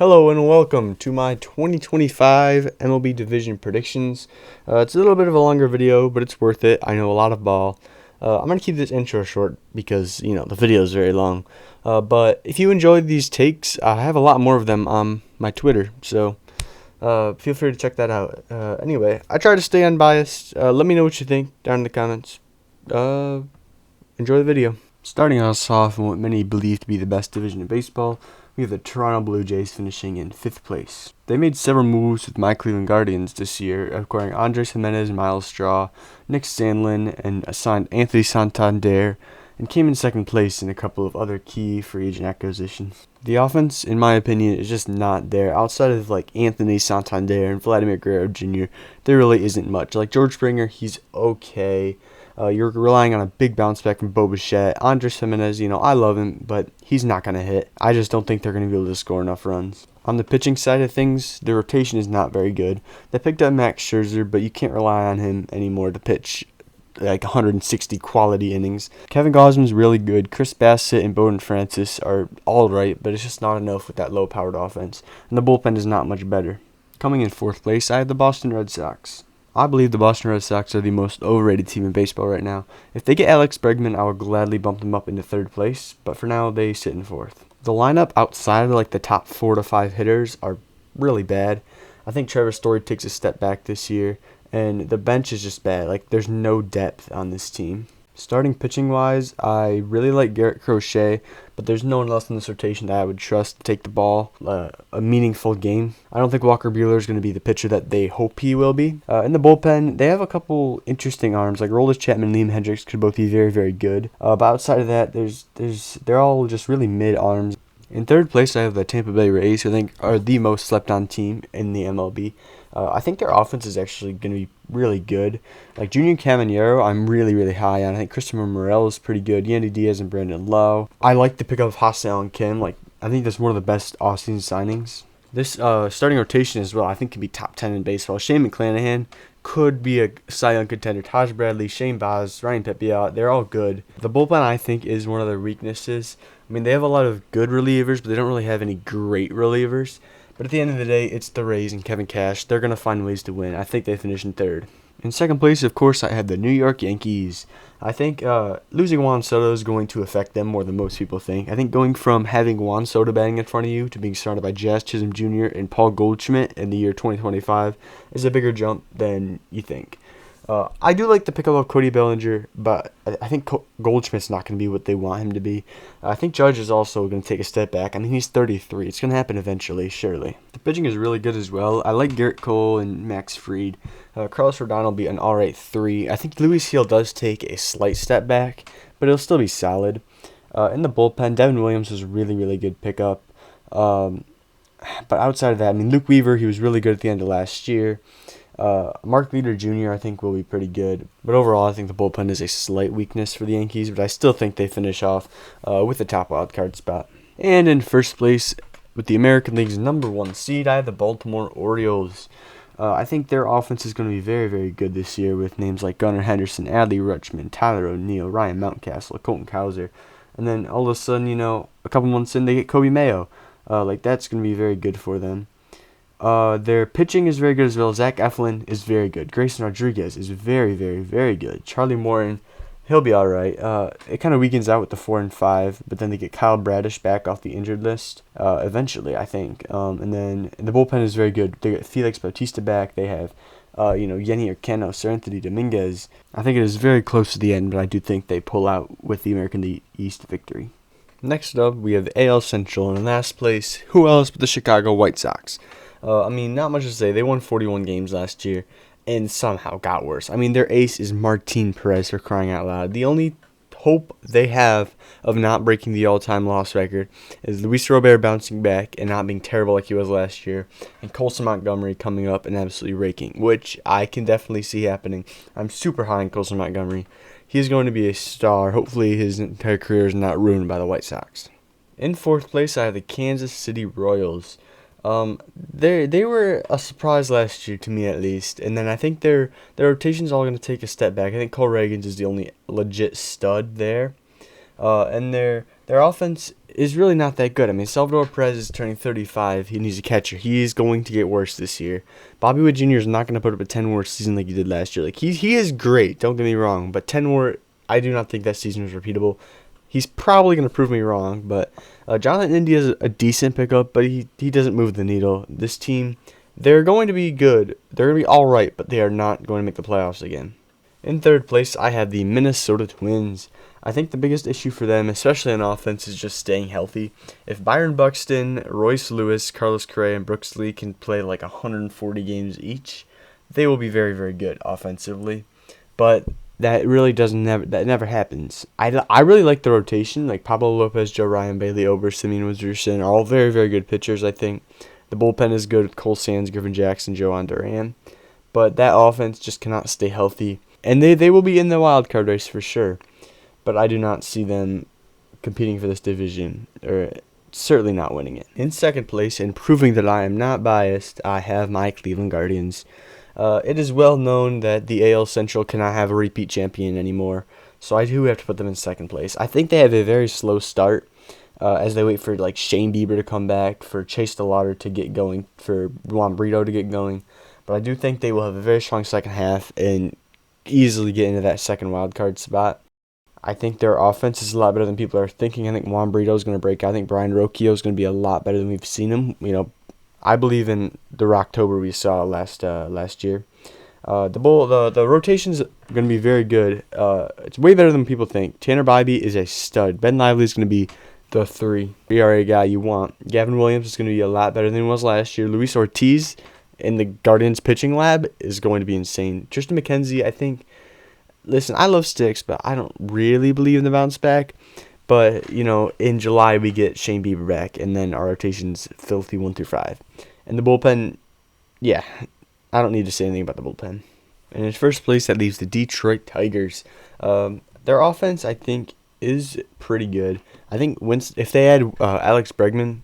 Hello and welcome to my 2025 MLB Division Predictions. It's a little bit of a longer video, but it's worth it. I know a lot of ball. I'm going to keep this intro short because, the video is very long. But if you enjoyed these takes, I have a lot more of them on my Twitter, so feel free to check that out. Anyway, I try to stay unbiased. Let me know what you think down in the comments. Enjoy the video. Starting us off in what many believe to be the best division in baseball, we have the Toronto Blue Jays finishing in 5th place. They made several moves with my Cleveland Guardians this year, acquiring Andres Jimenez, Miles Straw, Nick Sandlin, and assigned Anthony Santander, and came in 2nd place in a couple of other key free agent acquisitions. The offense, in my opinion, is just not there. Outside of Anthony Santander and Vladimir Guerrero Jr., there really isn't much. Like George Springer, he's okay. You're relying on a big bounce back from Bo Bichette. Andres Jimenez, I love him, but he's not going to hit. I just don't think they're going to be able to score enough runs. On the pitching side of things, the rotation is not very good. They picked up Max Scherzer, but you can't rely on him anymore to pitch 160 quality innings. Kevin Gausman's really good. Chris Bassett and Bowden Francis are all right, but it's just not enough with that low-powered offense. And the bullpen is not much better. Coming in 4th place, I have the Boston Red Sox. I believe the Boston Red Sox are the most overrated team in baseball right now. If they get Alex Bregman, I will gladly bump them up into 3rd place, but for now they sit in 4th. The lineup outside of the top 4 to 5 hitters are really bad. I think Trevor Story takes a step back this year, and the bench is just bad. There's no depth on this team. Starting pitching-wise, I really like Garrett Crochet, but there's no one else in this rotation that I would trust to take the ball a meaningful game. I don't think Walker Buehler is going to be the pitcher that they hope he will be. In the bullpen, they have a couple interesting arms, like Roldis Chapman and Liam Hendricks could both be very, very good. But outside of that, they're all just really mid arms. In 3rd place, I have the Tampa Bay Rays, who I think are the most slept-on team in the MLB. I think their offense is actually going to be really good. Junior Caminero, I'm really, really high on. I think Christopher Morel is pretty good. Yandy Diaz and Brandon Lowe. I like the pickup of Ha-Seong Kim. I think that's one of the best off-season signings. This starting rotation as well, I think, can be top 10 in baseball. Shane McClanahan could be a Cy Young contender. Taj Bradley, Shane Baz, Ryan Pepiot, they're all good. The bullpen, I think, is one of their weaknesses. They have a lot of good relievers, but they don't really have any great relievers. But at the end of the day, it's the Rays and Kevin Cash. They're going to find ways to win. I think they finish in 3rd. In 2nd place, of course, I have the New York Yankees. I think losing Juan Soto is going to affect them more than most people think. I think going from having Juan Soto batting in front of you to being surrounded by Jazz Chisholm Jr. and Paul Goldschmidt in the year 2025 is a bigger jump than you think. I do like the pickup of Cody Bellinger, but I think Goldschmidt's not going to be what they want him to be. I think Judge is also going to take a step back. He's 33. It's going to happen eventually, surely. The pitching is really good as well. I like Garrett Cole and Max Fried. Carlos Rodon will be an alright 3. I think Luis Gil does take a slight step back, but it'll still be solid. In the bullpen, Devin Williams was a really, really good pickup. But outside of that, Luke Weaver, he was really good at the end of last year. Mark Leader Jr., I think, will be pretty good. But overall, I think the bullpen is a slight weakness for the Yankees, but I still think they finish off with the top wild card spot. And in 1st place, with the American League's #1 seed, I have the Baltimore Orioles. I think their offense is going to be very, very good this year with names like Gunnar Henderson, Adley Rutschman, Tyler O'Neill, Ryan Mountcastle, Colton Cowser. And then all of a sudden, a couple months in, they get Kobe Mayo. That's going to be very good for them. Their pitching is very good as well. Zach Eflin is very good. Grayson Rodriguez is very, very, very good. Charlie Morton, he'll be all right. It kind of weakens out with the 4 and 5, but then they get Kyle Bradish back off the injured list eventually, I think. And then the bullpen is very good. They get Felix Bautista back. They have, Yenny Urqueno, Sir Anthony Dominguez. I think it is very close to the end, but I do think they pull out with the American League East victory. Next up, we have the AL Central. And in last place, who else but the Chicago White Sox? Not much to say. They won 41 games last year and somehow got worse. Their ace is Martin Perez, for crying out loud. The only hope they have of not breaking the all-time loss record is Luis Robert bouncing back and not being terrible like he was last year, and Colson Montgomery coming up and absolutely raking, which I can definitely see happening. I'm super high on Colson Montgomery. He's going to be a star. Hopefully his entire career is not ruined by the White Sox. In 4th place, I have the Kansas City Royals. They were a surprise last year to me, at least, and then I think their rotation's all going to take a step back. I think Cole Reagans is the only legit stud there, and they their offense is really not that good. I mean, Salvador Perez is turning 35. He needs a catcher. He is going to get worse this year. Bobby Witt Jr. is not going to put up a 10-WAR season like he did last year. Like he is great. Don't get me wrong, but 10-WAR, I do not think that season is repeatable. He's probably going to prove me wrong, but Jonathan India is a decent pickup, but he doesn't move the needle. This team, they're going to be good. They're going to be all right, but they are not going to make the playoffs again. In third place, I have the Minnesota Twins. I think the biggest issue for them, especially on offense, is just staying healthy. If Byron Buxton, Royce Lewis, Carlos Correa, and Brooks Lee can play like 140 games each, they will be very, very good offensively. But that really never happens. I really like the rotation, like Pablo Lopez, Joe Ryan, Bailey Ober, Simeon Wizardson are all very, very good pitchers, I think. The bullpen is good with Cole Sands, Griffin Jackson, Joan Duran. But that offense just cannot stay healthy. And they will be in the wild card race for sure. But I do not see them competing for this division, or certainly not winning it. In second place, and proving that I am not biased, I have my Cleveland Guardians. It is well known that the AL Central cannot have a repeat champion anymore, so I do have to put them in second place. I think they have a very slow start as they wait for like Shane Bieber to come back, for Chase DeLauder to get going, for Juan Brito to get going. But I do think they will have a very strong second half and easily get into that second wild card spot. I think their offense is a lot better than people are thinking. I think Juan Brito is going to break out. I think Brian Rocchio is going to be a lot better than we've seen him. You know, I believe in the Rocktober we saw last year. The rotation's going to be very good. It's way better than people think. Tanner Bybee is a stud. Ben Lively is going to be the 3 ERA guy you want. Gavin Williams is going to be a lot better than he was last year. Luis Ortiz in the Guardians pitching lab is going to be insane. Tristan McKenzie, I think. Listen, I love Sticks, but I don't really believe in the bounce back. But, you know, in July we get Shane Bieber back, and then our rotation's filthy 1 through 5. And the bullpen, yeah, I don't need to say anything about the bullpen. And in first place, that leaves the Detroit Tigers. Their offense, I think, is pretty good. I think if they add Alex Bregman,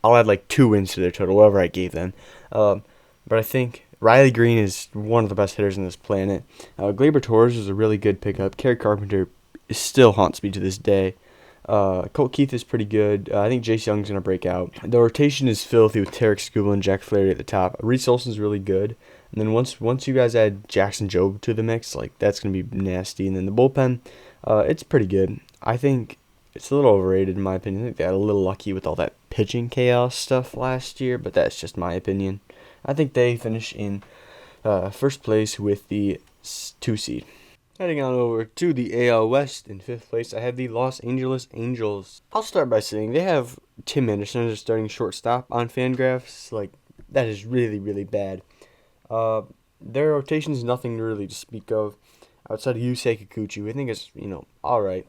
I'll add like 2 wins to their total, whatever I gave them. But I think Riley Green is one of the best hitters on this planet. Gleyber Torres is a really good pickup. Kerry Carpenter still haunts me to this day. Colt Keith is pretty good. I think Jace Young's going to break out. The rotation is filthy with Tarek Skubal and Jack Flaherty at the top. Reese Olson's really good. And then once you guys add Jackson Jobe to the mix, like that's going to be nasty. And then the bullpen, it's pretty good. I think it's a little overrated in my opinion. I think they got a little lucky with all that pitching chaos stuff last year, but that's just my opinion. I think they finish in first place with the 2 seed. Heading on over to the AL West in 5th place, I have the Los Angeles Angels. I'll start by saying they have Tim Anderson as a starting shortstop on Fangraphs. Like, that is really, really bad. Their rotation is nothing really to speak of outside of Yusei Kikuchi. I think it's, all right.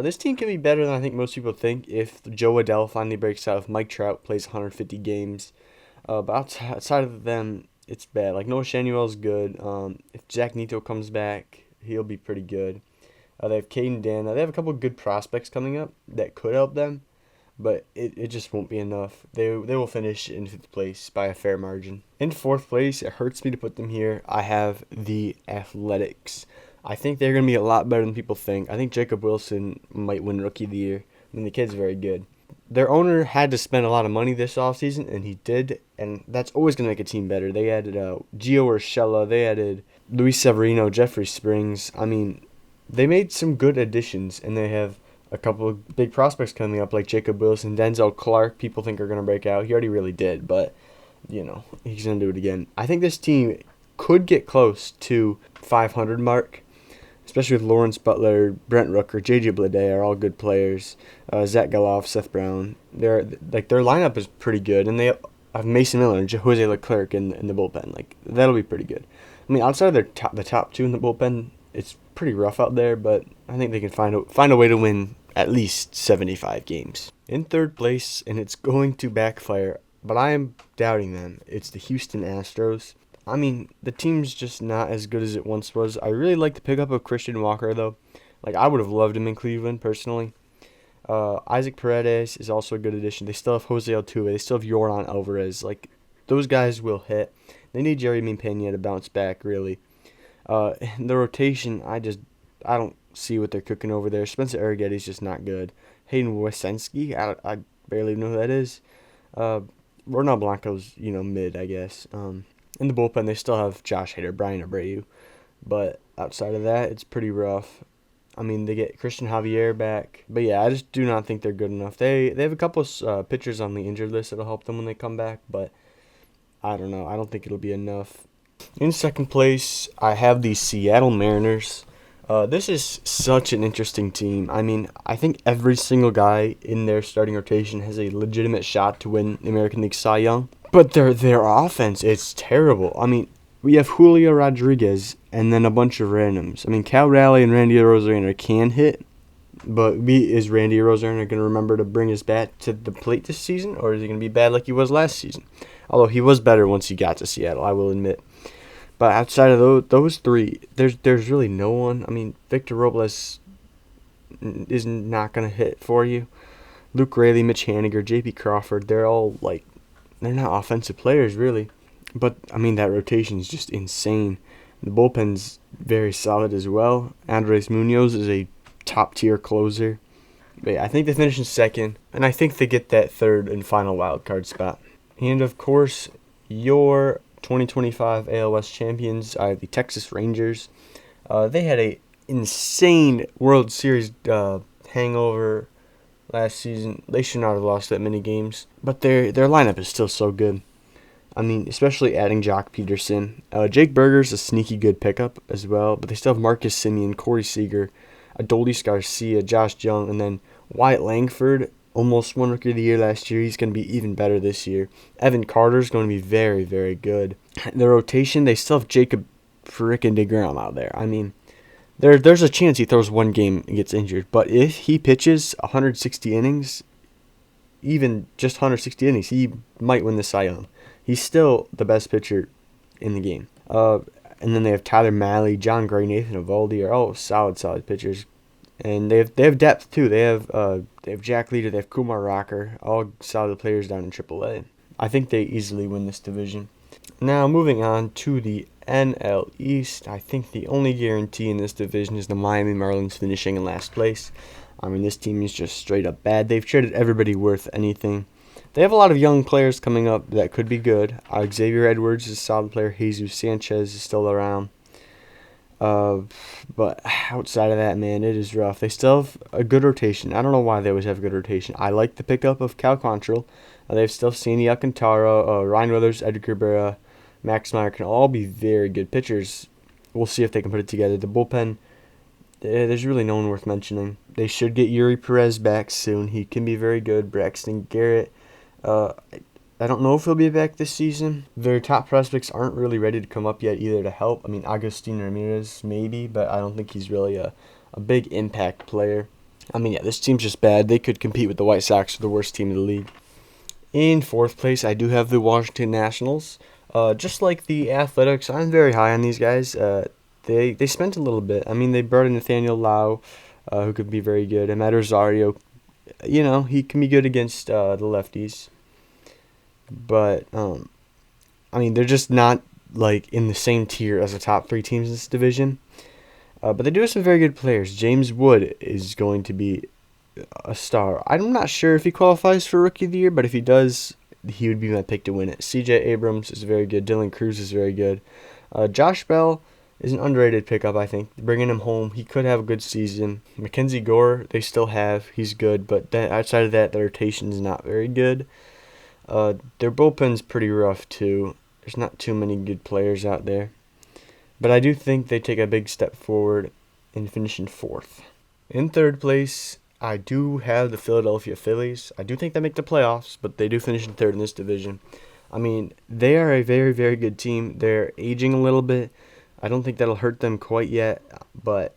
This team can be better than I think most people think if Joe Adell finally breaks out, if Mike Trout plays 150 games. But outside of them, it's bad. Like, Noah Shanuel's good. If Zach Neto comes back, he'll be pretty good. They have Caden Dana. They have a couple of good prospects coming up that could help them, but it just won't be enough. They will finish in 5th place by a fair margin. In 4th place, it hurts me to put them here. I have the Athletics. I think they're going to be a lot better than people think. I think Jacob Wilson might win Rookie of the Year. I mean, the kid's very good. Their owner had to spend a lot of money this offseason, and he did, and that's always going to make a team better. They added Gio Urshela. They added Luis Severino, Jeffrey Springs. I mean, they made some good additions, and they have a couple of big prospects coming up like Jacob Wilson, Denzel Clark. People think are going to break out. He already really did, but, he's going to do it again. I think this team could get close to 500 mark, especially with Lawrence Butler, Brent Rooker, J.J. Bleday are all good players. Zach Geloff, Seth Brown. Their lineup is pretty good, and they have Mason Miller and Jose Leclerc in the bullpen. Like, that'll be pretty good. I mean, outside of the top 2 in the bullpen, it's pretty rough out there, but I think they can find a way to win at least 75 games. In 3rd place, and it's going to backfire, but I am doubting them. It's the Houston Astros. I mean, the team's just not as good as it once was. I really like the pickup of Christian Walker, though. Like, I would have loved him in Cleveland, personally. Isaac Paredes is also a good addition. They still have Jose Altuve. They still have Yordan Alvarez. Like, those guys will hit. They need Jeremy Pena to bounce back, really. The rotation, I don't see what they're cooking over there. Spencer Arrighetti's just not good. Hayden Wesensky. I barely know who that is. Ronald Blanco's, mid, I guess. In the bullpen, they still have Josh Hader, Brian Abreu. But outside of that, it's pretty rough. I mean, they get Christian Javier back. But yeah, I just do not think they're good enough. They have a couple of pitchers on the injured list that'll help them when they come back. But I don't know. I don't think it'll be enough. In second place, I have the Seattle Mariners. This is such an interesting team. I mean, I think every single guy in their starting rotation has a legitimate shot to win the American League Cy Young. But their offense is terrible. I mean, we have Julio Rodriguez and then a bunch of randoms. I mean, Cal Raleigh and Randy Arozarena can hit, but is Randy Arozarena going to remember to bring his bat to the plate this season, or is he going to be bad like he was last season? Although he was better once he got to Seattle, I will admit. But outside of those three, there's really no one. I mean, Victor Robles is not going to hit for you. Luke Raley, Mitch Haniger, J.P. Crawford, they're not offensive players, really. But, I mean, that rotation is just insane. The bullpen's very solid as well. Andres Munoz is a top-tier closer. But yeah, I think they finish in second, and I think they get that third and final wild card spot. And, of course, your 2025 AL West champions are the Texas Rangers. They had a insane World Series hangover last season. They should not have lost that many games, but their lineup is still so good. I mean, especially adding Jock Peterson. Jake Berger's a sneaky good pickup as well, but they still have Marcus Semien, Corey Seager, Adolis Garcia, Josh Jung, and then Wyatt Langford. Almost won Rookie of the Year last year. He's going to be even better this year. Evan Carter's going to be very, very good. The rotation, they still have Jacob frickin' DeGrom out there. I mean, there's a chance he throws one game and gets injured. But if he pitches 160 innings, even just 160 innings, he might win the Cy Young. He's still the best pitcher in the game. And then they have Tyler Mahle, John Gray, Nathan Eovaldi are all solid pitchers. And they have depth too. They have Jack Leader, they have Kumar Rocker, all solid players down in AAA. I think they easily win this division. Now moving on to the NL East, I think the only guarantee in this division is the Miami Marlins finishing in last place. I mean, this team is just straight up bad. They've traded everybody worth anything. They have a lot of young players coming up that could be good. Xavier Edwards is a solid player. Jesus Sanchez is still around. But outside of that, man, it is rough. They still have a good rotation. I don't know why they always have a good rotation. I like the pickup of Cal Quantrill. They have still Sandy Alcantara, Ryan Weathers, Edgar Cabrera, Max Meyer can all be very good pitchers. We'll see if they can put it together. The bullpen, there's really no one worth mentioning. They should get Yuri Perez back soon. He can be very good. Braxton Garrett, I don't know if he'll be back this season. Their top prospects aren't really ready to come up yet either to help. I mean, Agustin Ramirez maybe, but I don't think he's really a big impact player. I mean, yeah, this team's just bad. They could compete with the White Sox for the worst team in the league. In fourth place, I do have the Washington Nationals. Just like the Athletics, I'm very high on these guys. They spent a little bit. I mean, they brought in Nathaniel Lau, who could be very good. And Matt Rosario, he can be good against the lefties. But, I mean, they're just not, in the same tier as the top three teams in this division. But they do have some very good players. James Wood is going to be a star. I'm not sure if he qualifies for Rookie of the Year, but if he does, he would be my pick to win it. C.J. Abrams is very good. Dylan Cruz is very good. Josh Bell is an underrated pickup, I think. Bringing him home, he could have a good season. Mackenzie Gore, they still have. He's good, but outside of that, the rotation is not very good. Their bullpen's pretty rough, too. There's not too many good players out there. But I do think they take a big step forward and finish in fourth. In third place, I do have the Philadelphia Phillies. I do think they make the playoffs, but they do finish in third in this division. I mean, they are a very, very good team. They're aging a little bit. I don't think that'll hurt them quite yet, but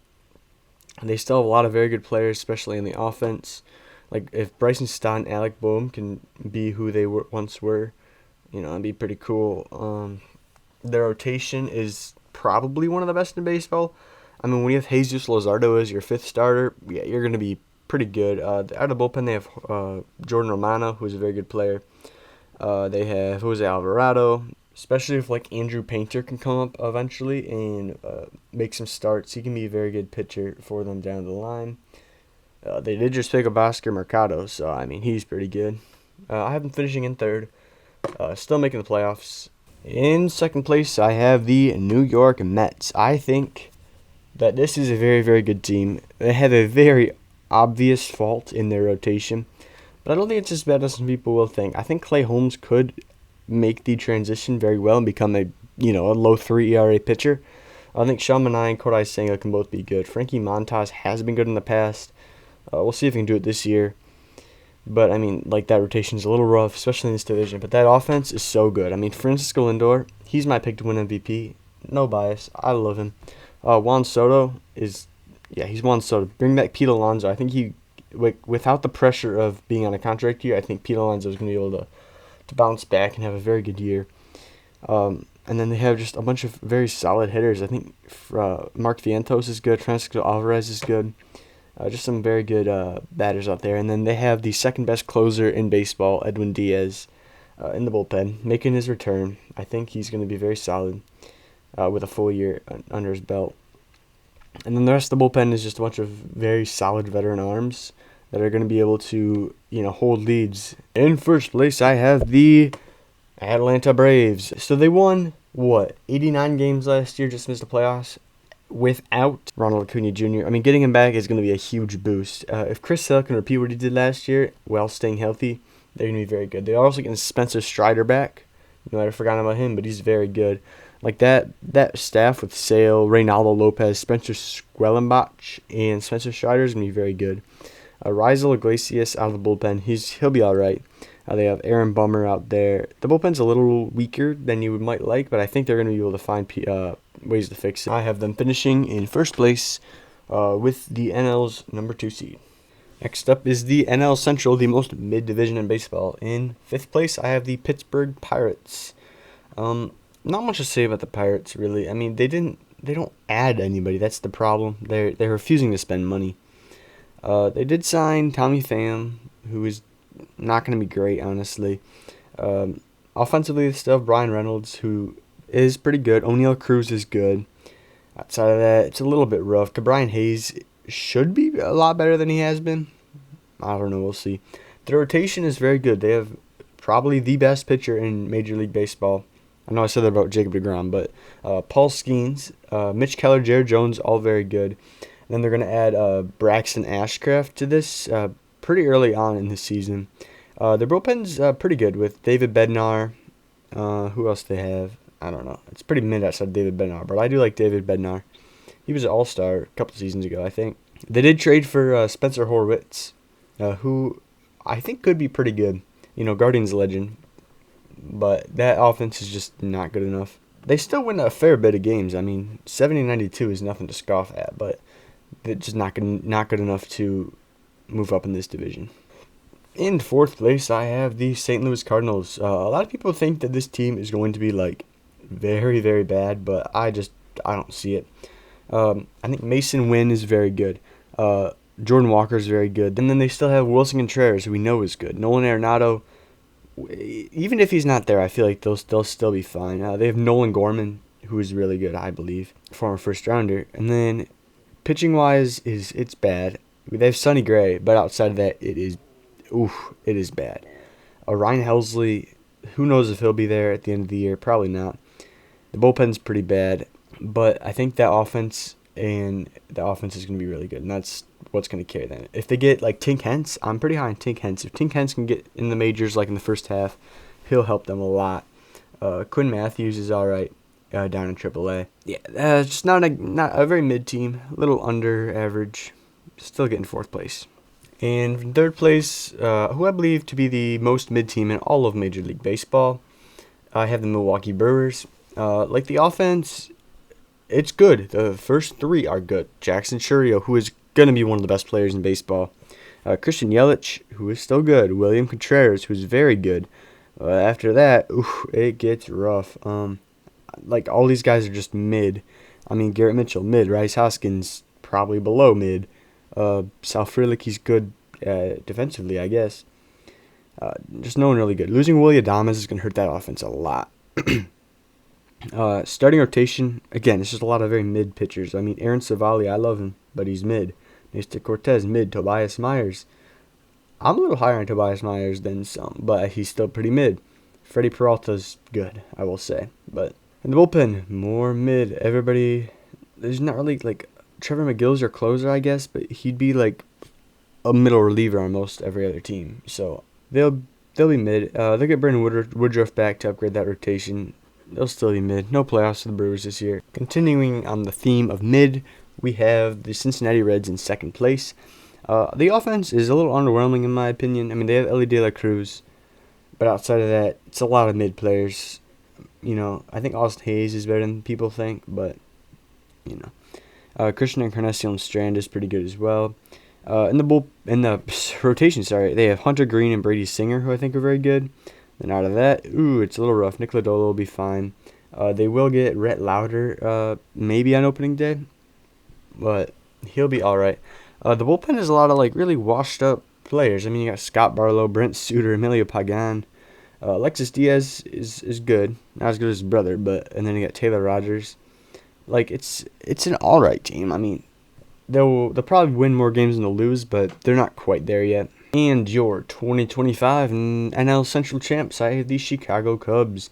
they still have a lot of very good players, especially in the offense. Like, if Bryson Stott and Alec Boehm can be who they once were, it'd be pretty cool. Their rotation is probably one of the best in baseball. I mean, when you have Jesus Luzardo as your fifth starter, yeah, you're going to be pretty good. Out of the bullpen, they have Jordan Romano, who's a very good player. They have Jose Alvarado, especially if, Andrew Painter can come up eventually and make some starts. He can be a very good pitcher for them down the line. They did just pick up Oscar Mercado, so I mean he's pretty good. I have them finishing in third, still making the playoffs. In second place, I have the New York Mets. I think that this is a very, very good team. They have a very obvious fault in their rotation, but I don't think it's as bad as some people will think. I think Clay Holmes could make the transition very well and become a low 3 ERA pitcher. I think Sean Manaea and Kodai Senga can both be good. Frankie Montas has been good in the past. We'll see if he can do it this year. But, I mean, like, that rotation is a little rough, especially in this division. But that offense is so good. I mean, Francisco Lindor, he's my pick to win MVP. No bias. I love him. Juan Soto he's Juan Soto. Bring back Pete Alonso. I think without the pressure of being on a contract year, I think Pete Alonso is going to be able to bounce back and have a very good year. And then they have just a bunch of very solid hitters. I think Mark Vientos is good. Francisco Alvarez is good. Just some very good batters out there. And then they have the second best closer in baseball, Edwin Diaz, in the bullpen, making his return. I think he's going to be very solid with a full year under his belt. And then the rest of the bullpen is just a bunch of very solid veteran arms that are going to be able to, hold leads. In first place, I have the Atlanta Braves. So they won, 89 games last year, just missed the playoffs, without Ronald Acuna Jr. I mean, getting him back is going to be a huge boost. If Chris Sale can repeat what he did last year while staying healthy, they're going to be very good. They're also getting Spencer Strider back. You might have forgotten about him, but he's very good. Like that staff with Sale, Reynaldo Lopez, Spencer Schwellenbach, and Spencer Strider is going to be very good. Rizal Iglesias out of the bullpen, he'll be all right. They have Aaron Bummer out there. The bullpen's a little weaker than you might like, but I think they're going to be able to find ways to fix it. I have them finishing in first place with the NL's number 2 seed. Next up is the NL Central, the most mid-division in baseball. In fifth place, I have the Pittsburgh Pirates. Not much to say about the Pirates, really. I mean, they don't add anybody. That's the problem. They're refusing to spend money. They did sign Tommy Pham, who is not going to be great, honestly. Offensively, they still have Brian Reynolds, who is pretty good. O'Neal Cruz is good. Outside of that, it's a little bit rough. Brian Hayes should be a lot better than he has been. I don't know. We'll see. Their rotation is very good. They have probably the best pitcher in Major League Baseball. I know I said that about Jacob deGrom, but Paul Skeens, Mitch Keller, Jared Jones, all very good. And then they're going to add Braxton Ashcraft to this pretty early on in the season. Their bullpen's pretty good with David Bednar. Who else they have? I don't know. It's pretty mid outside David Bednar, but I do like David Bednar. He was an all-star a couple seasons ago, I think. They did trade for Spencer Horwitz, who I think could be pretty good. Guardians legend. But that offense is just not good enough. They still win a fair bit of games. I mean, 70-92 is nothing to scoff at, but it's just not good enough to move up in this division. In fourth place, I have the St. Louis Cardinals. A lot of people think that this team is going to be very, very bad, but I don't see it. I think Mason Wynn is very good. Jordan Walker is very good. And then they still have Wilson Contreras, who we know is good. Nolan Arenado, even if he's not there, I feel like they'll still be fine. They have Nolan Gorman, who is really good, I believe, former first rounder. And then pitching wise, it's bad. They have Sonny Gray, but outside of that, it is bad. Ryan Helsley, who knows if he'll be there at the end of the year? Probably not. The bullpen's pretty bad, but I think that offense is going to be really good, and that's what's going to carry them. If they get Tink Hence, I'm pretty high on Tink Hence. If Tink Hence can get in the majors in the first half, he'll help them a lot. Quinn Matthews is all right down in AAA. Yeah, just not a very mid team, a little under average, still getting fourth place. And in third place, who I believe to be the most mid team in all of Major League Baseball, I have the Milwaukee Brewers. The offense, it's good. The first three are good. Jackson Chourio, who is going to be one of the best players in baseball. Christian Yelich, who is still good. William Contreras, who is very good. After that, it gets rough. All these guys are just mid. I mean, Garrett Mitchell, mid. Rhys Hoskins, probably below mid. Sal Frelick, he's good defensively, I guess. Just no one really good. Losing Willie Adames is going to hurt that offense a lot. Starting rotation, again, it's just a lot of very mid pitchers. I mean, Aaron Savali, I love him, but he's mid. Mr. Cortez, mid. Tobias Myers. I'm a little higher on Tobias Myers than some, but he's still pretty mid. Freddie Peralta's good, I will say. But in the bullpen, more mid. Everybody, there's not really, like, Trevor McGill's your closer, I guess, but he'd be like a middle reliever on most every other team. So they'll be mid. They'll get Brandon Woodruff back to upgrade that rotation. They'll still be mid. No playoffs for the Brewers this year. Continuing on the theme of mid, we have the Cincinnati Reds in second place. The offense is a little underwhelming in my opinion. I mean, they have Ellie De La Cruz, but outside of that, it's a lot of mid players. You know, I think Austin Hayes is better than people think, but, you know. Christian Encarnacion Strand is pretty good as well. In the rotation, they have Hunter Green and Brady Singer, who I think are very good. Then out of that, it's a little rough. Nick Lodolo will be fine. They will get Rhett Lauder maybe on opening day, but he'll be all right. The bullpen is a lot of like really washed up players. I mean, you got Scott Barlow, Brent Suter, Emilio Pagan. Alexis Diaz is good, not as good as his brother, and then you got Taylor Rogers. Like it's an all right team. I mean, they'll probably win more games than they'll lose, but they're not quite there yet. And your 2025 NL Central champs, I have the Chicago Cubs.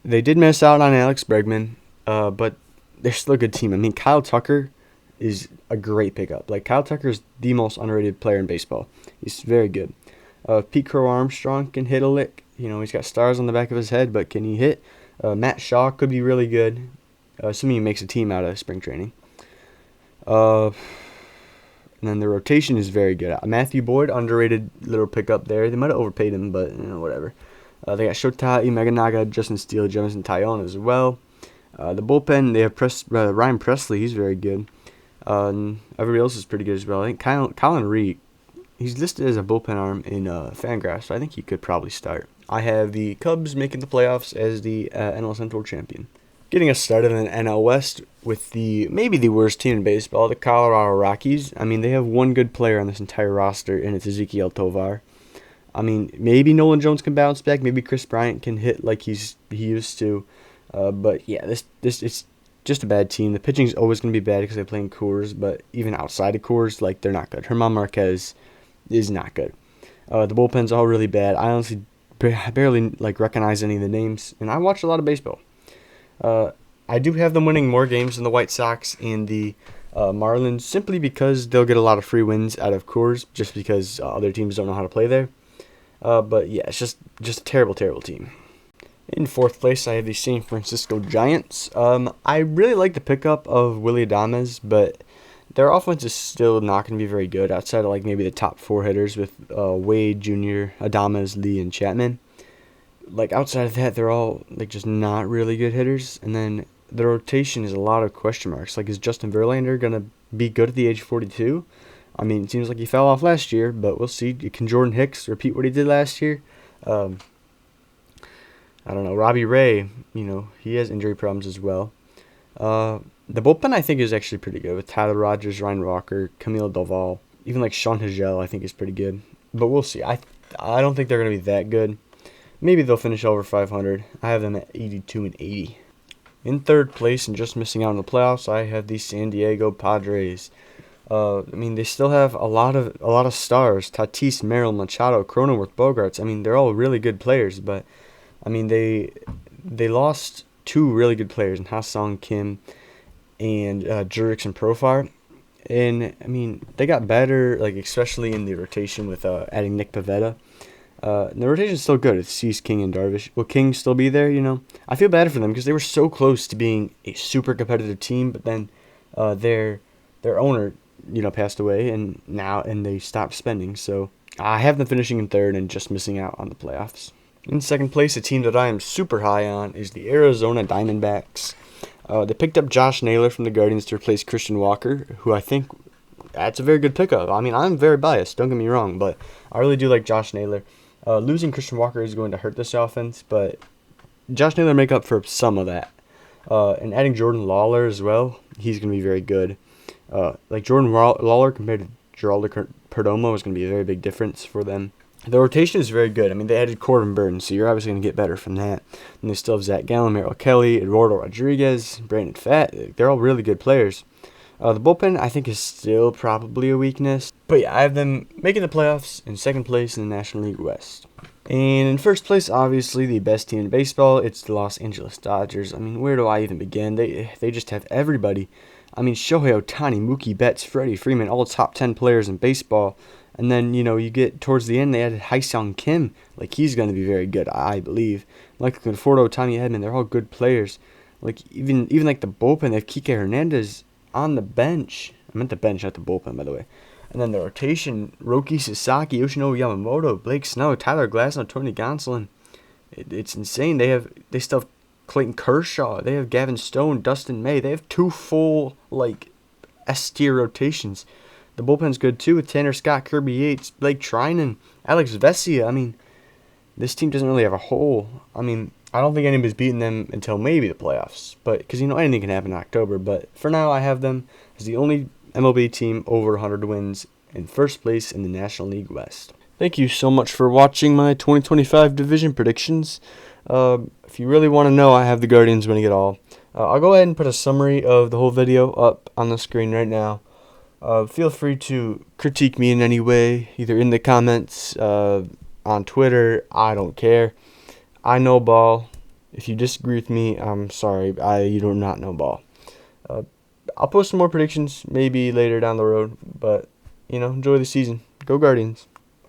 They did miss out on Alex Bregman, but they're still a good team. I mean, Kyle Tucker is a great pickup. Like, Kyle Tucker is the most underrated player in baseball. He's very good. Pete Crow Armstrong can hit a lick. You know, he's got stars on the back of his head, but can he hit? Matt Shaw could be really good, assuming he makes a team out of spring training. And then the rotation is very good. Matthew Boyd, underrated little pickup there. They might have overpaid him, but whatever. They got Shota Imaganaga, Justin Steele, Jefferson Tyone as well. The bullpen, they have Ryan Presley. He's very good. And everybody else is pretty good as well. I think Colin Reed, he's listed as a bullpen arm in Fangraphs, so I think he could probably start. I have the Cubs making the playoffs as the NL Central champion. Getting us started in the NL West with maybe the worst team in baseball, the Colorado Rockies. I mean, they have one good player on this entire roster, and it's Ezequiel Tovar. I mean, maybe Nolan Jones can bounce back. Maybe Chris Bryant can hit like he used to. But yeah, this it's just a bad team. The pitching is always going to be bad because they play in Coors, but even outside of Coors, like, they're not good. German Marquez is not good. The bullpen's all really bad. I honestly barely like recognize any of the names, and I watch a lot of baseball. I do have them winning more games than the White Sox and the Marlins, simply because they'll get a lot of free wins out of Coors, just because other teams don't know how to play there. But yeah, it's just a terrible, terrible team. In fourth place, I have the San Francisco Giants. I really like the pickup of Willy Adames, but their offense is still not going to be very good outside of like maybe the top four hitters with Wade Jr., Adames, Lee, and Chapman. Like, outside of that, they're all like just not really good hitters. And then the rotation is a lot of question marks. Like, is Justin Verlander going to be good at the age of 42? I mean, it seems like he fell off last year, but we'll see. Can Jordan Hicks repeat what he did last year? I don't know. Robbie Ray, he has injury problems as well. The bullpen, I think, is actually pretty good with Tyler Rogers, Ryan Walker, Camille Doval. Even like Sean Hagel, I think, is pretty good. But we'll see. I don't think they're going to be that good. Maybe they'll finish over 500. I have them at 82 and 80. In third place and just missing out on the playoffs, I have the San Diego Padres. I mean, they still have a lot of stars: Tatis, Merrill, Machado, Cronenworth, Bogarts. I mean, they're all really good players, but I mean, they lost two really good players in Ha-Sung Kim and Jurickson Profar. And I mean, they got better, like especially in the rotation with adding Nick Pivetta. And the rotation is still good. It's Cease, King, and Darvish. Will King still be there? I feel bad for them because they were so close to being a super competitive team, but then their owner, passed away, and they stopped spending. So I have them finishing in third and just missing out on the playoffs. In second place, a team that I am super high on is the Arizona Diamondbacks. They picked up Josh Naylor from the Guardians to replace Christian Walker, who I think that's a very good pickup. I mean, I'm very biased, don't get me wrong, but I really do like Josh Naylor. Losing Christian Walker is going to hurt this offense, but Josh Naylor make up for some of that. And adding Jordan Lawler as well, he's going to be very good. Like Jordan Lawler compared to Geraldo Perdomo is going to be a very big difference for them. The rotation is very good. I mean, they added Corbin Burns, so you're obviously going to get better from that. And they still have Zach Gallen, Merrill Kelly, Eduardo Rodriguez, Brandon Pfaadt. They're all really good players. The bullpen, I think, is still probably a weakness. But yeah, I have them making the playoffs in second place in the National League West. And in first place, obviously, the best team in baseball, it's the Los Angeles Dodgers. I mean, where do I even begin? They just have everybody. I mean, Shohei Ohtani, Mookie Betts, Freddie Freeman, all top 10 players in baseball. And then, you get towards the end, they added Hyun-Sung Kim. Like, he's going to be very good, I believe. Michael Conforto, Tommy Edman, they're all good players. Like, even like the bullpen, they have Kike Hernandez on the bench. I meant the bench, not the bullpen, by the way. And then the rotation, Roki Sasaki, Yoshinobu Yamamoto, Blake Snow, Tyler Glasnow, Tony Gonsolin. It's insane. They still have Clayton Kershaw. They have Gavin Stone, Dustin May. They have two full, like, S-tier rotations. The bullpen's good, too, with Tanner Scott, Kirby Yates, Blake Trinan, Alex Vesia. I mean, this team doesn't really have a hole. I mean, I don't think anybody's beating them until maybe the playoffs. But because, anything can happen in October. But for now, I have them as the only MLB team over 100 wins in first place in the National League West. Thank you so much for watching my 2025 division predictions. If you really want to know, I have the Guardians winning it all. I'll go ahead and put a summary of the whole video up on the screen right now. Feel free to critique me in any way, either in the comments, on Twitter. I don't care. I know ball. If you disagree with me, I'm sorry. You do not know ball. I'll post some more predictions maybe later down the road, but enjoy the season. Go Guardians.